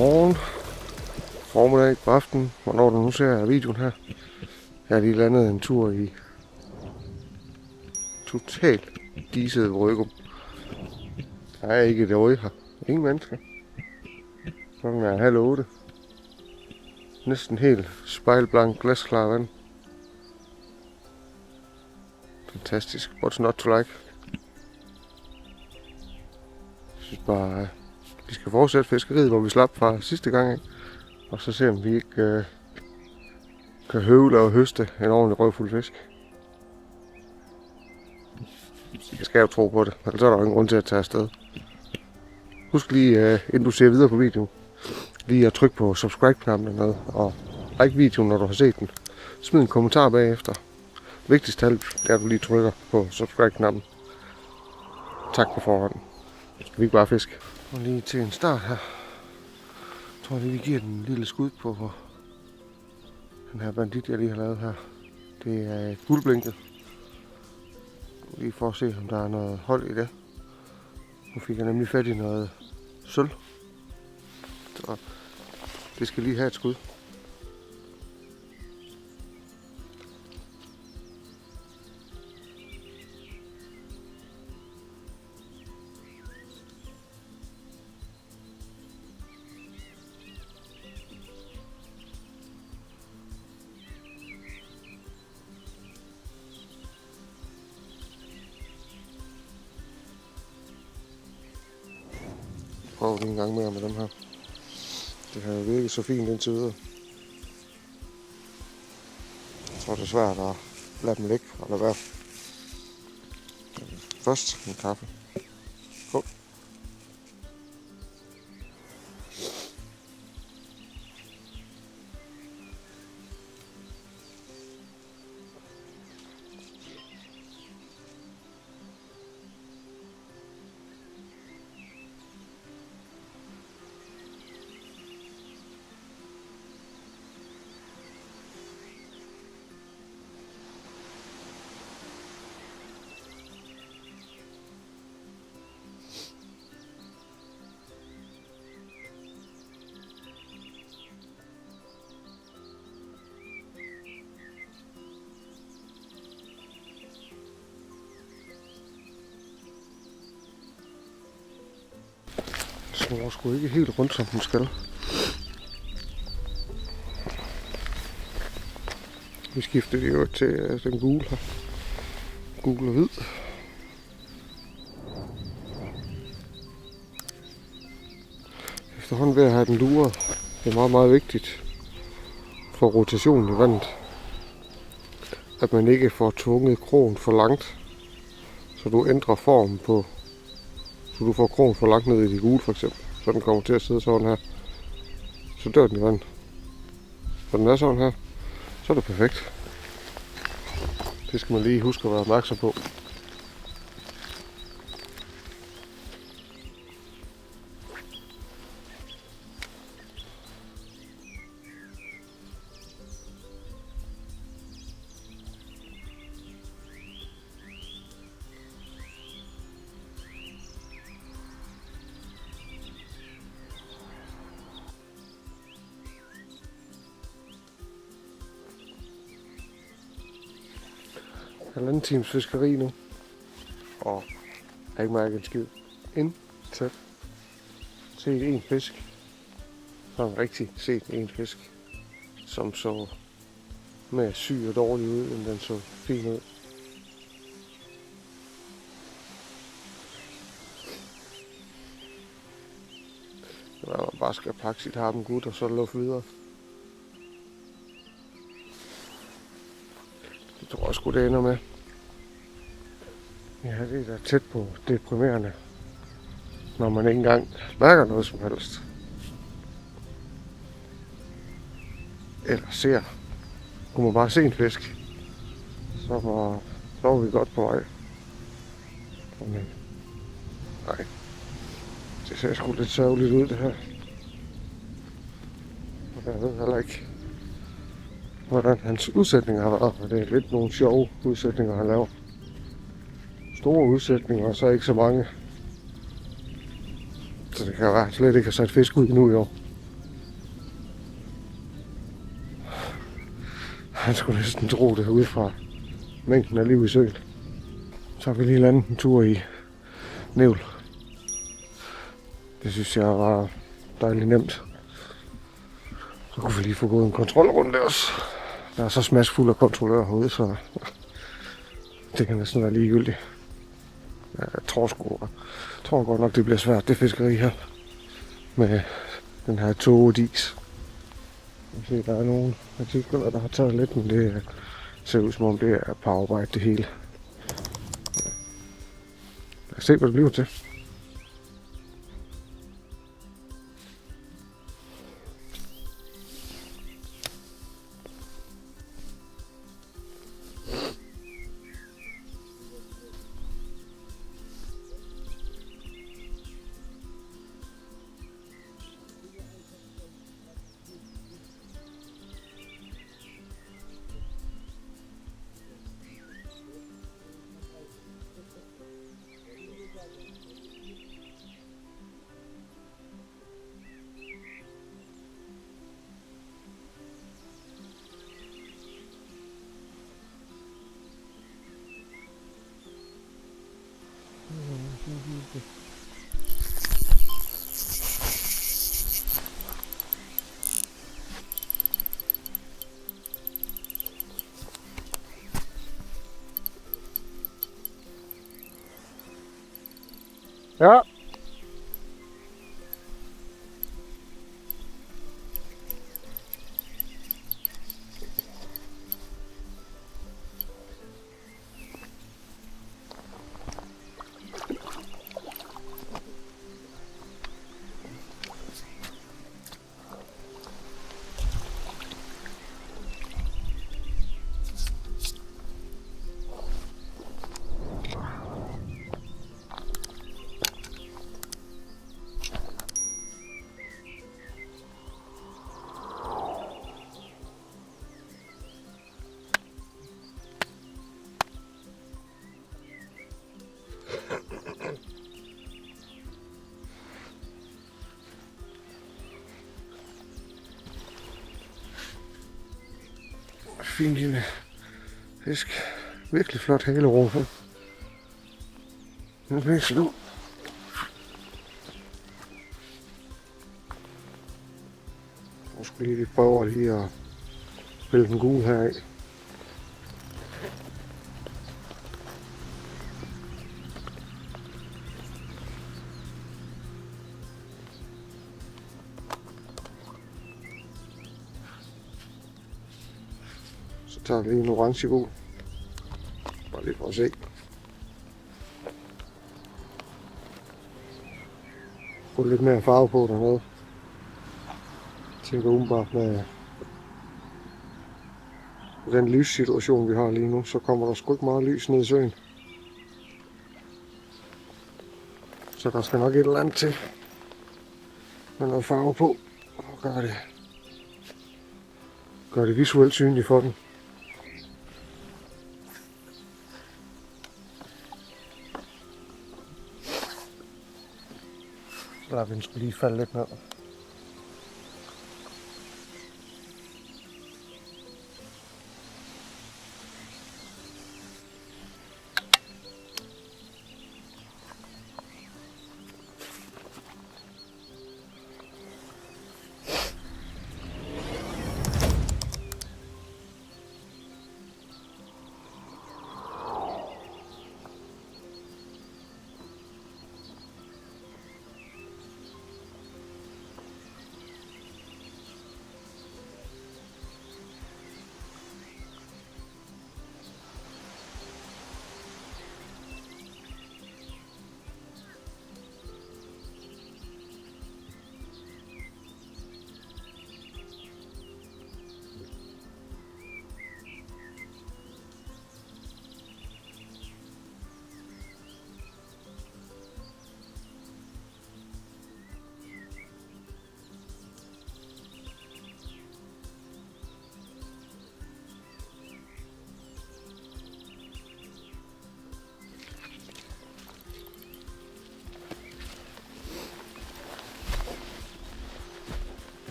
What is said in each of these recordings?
morgen, formiddag, på aftenen, hvornår du nu ser videoen her. Jeg har lige landet en tur i totalt diset Brygum. Der er ikke et øje her. Ingen mennesker. Klokken er 7:30. Næsten helt spejlblank, glasklar vand. Fantastisk. What's not to like? Jeg synes bare, vi skal fortsætte fiskeriet, hvor vi slap fra sidste gang. Ikke? Og så se om vi ikke kan høvle og høste en ordentlig røvfuld fisk. Jeg skal jo tro på det, ellers er der ingen grund til at tage afsted. Husk lige, inden du ser videre på videoen, lige at trykke på subscribe-knappen dernede, og like videoen, når du har set den. Smid en kommentar bagefter. Vigtigst af alt er, at du lige trykker på subscribe-knappen. Tak på forhånd. Skal vi ikke bare fiske? Og lige til en start her. Jeg tror lige, vi giver den en lille skud på den her bandit, jeg lige har lavet her. Det er guldblinket. Lige for at se, om der er noget hold i det. Nu fik jeg nemlig fat i noget sølv. Så det skal lige have et skud. Prøv lige en gang mere med dem her. Det har jo virket så fint indtil videre. Jeg tror det er svært at lade dem ligge og lade være. Først en kaffe. Skål. Den sgu ikke helt rundt, som den skal. Vi skifter det jo til den gule her. Gul og hvid. Efterhånden ved at have den luret. Det er meget, meget vigtigt for rotationen i vandet, at man ikke får tvunget krogen for langt, så du ændrer formen på, så du får krogen for langt ned i de gule for eksempel, så den kommer til at sidde sådan her, så dør den i vandet. Så den er sådan her, så er det perfekt. Det skal man lige huske at være opmærksom på. Halvanden times fiskeri nu, og jeg har ikke mærket en skid. Intet. Set en fisk. Sådan rigtig set en fisk, som så mere syg og dårlig ud, end den så fin ud. Så man bare skal pakke sit harpen gut, og så luft videre. Det tror jeg sgu det ender med. Ja, det er da tæt på deprimerende, når man ikke engang mærker noget som helst. Eller ser. Kunne man bare se en fisk, så var vi godt på vej. Men nej, det ser sgu lidt sørgeligt ud det her. Og jeg ved heller ikke, hvordan hans udsætninger har været, og det er lidt nogle sjove udsætninger, han laver. Store udsætninger, og så ikke så mange. Så det kan være, at han slet ikke har sat fisk ud endnu i år. Han skulle næsten tro det herude fra mængden af liv i søen. Så har vi lige landet en tur i Nævl. Det synes jeg var dejligt nemt. Så kunne vi lige få gået en kontrolrunde også. Der er så smaskfuld af kontrollører herude, så det kan næsten være ligegyldigt. Jeg tror godt nok, det bliver svært, det fiskeri her. Med den her togedis. Jeg kan se, der er nogle af tyskerne, der har taget lidt, men det ser ud som om det er på arbejde det hele. Lad os se, hvad det bliver til. Ja. Fin lille fisk. Virkelig flot halerum. Nu kan jeg slå. Jeg skulle lige prøve lige at pille den gule her af. Så tager jeg lige en orange gul. Bare lige for at se. Få lidt mere farve på dernede. Jeg tænker umiddelbart med den lyssituation vi har lige nu, så kommer der sgu ikke meget lys ned i søen. Så der skal nok et eller andet til med noget farve på og gør det visuelt synligt for den. Så lader vi den skulle lige falde lidt ned.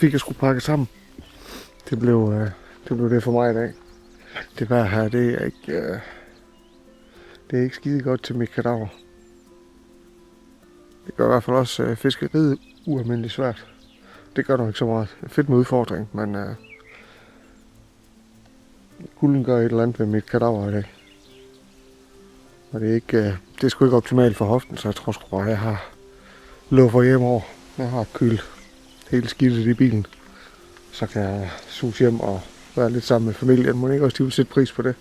fik jeg sgu pakket sammen. Det blev det for mig i dag. Det vejr her, det er ikke skide godt til mit kadaver. Det gør i hvert fald også fiskeriet ualmindeligt svært. Det gør nok ikke så meget. Fedt med udfordring, men kulden gør et eller andet ved mit kadaver i dag. Og det er sgu ikke optimalt for hoften, så jeg tror sgu bare, jeg har luffer hjemover. Jeg har kølt helt skidtet i bilen. Så kan jeg sus hjem og være lidt sammen med familien. Må ikke også de vil sætte pris på det,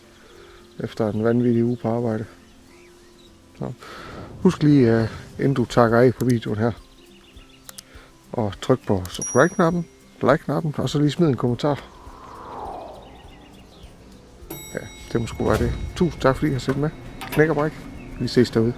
efter en vanvittig uge på arbejde. Så husk lige, inden du takker af på videoen her, og tryk på subscribe-knappen, like-knappen, og så lige smid en kommentar. Ja, det må sgu være det. Tusind tak fordi I har set med. Knæk og bræk. Vi ses derude.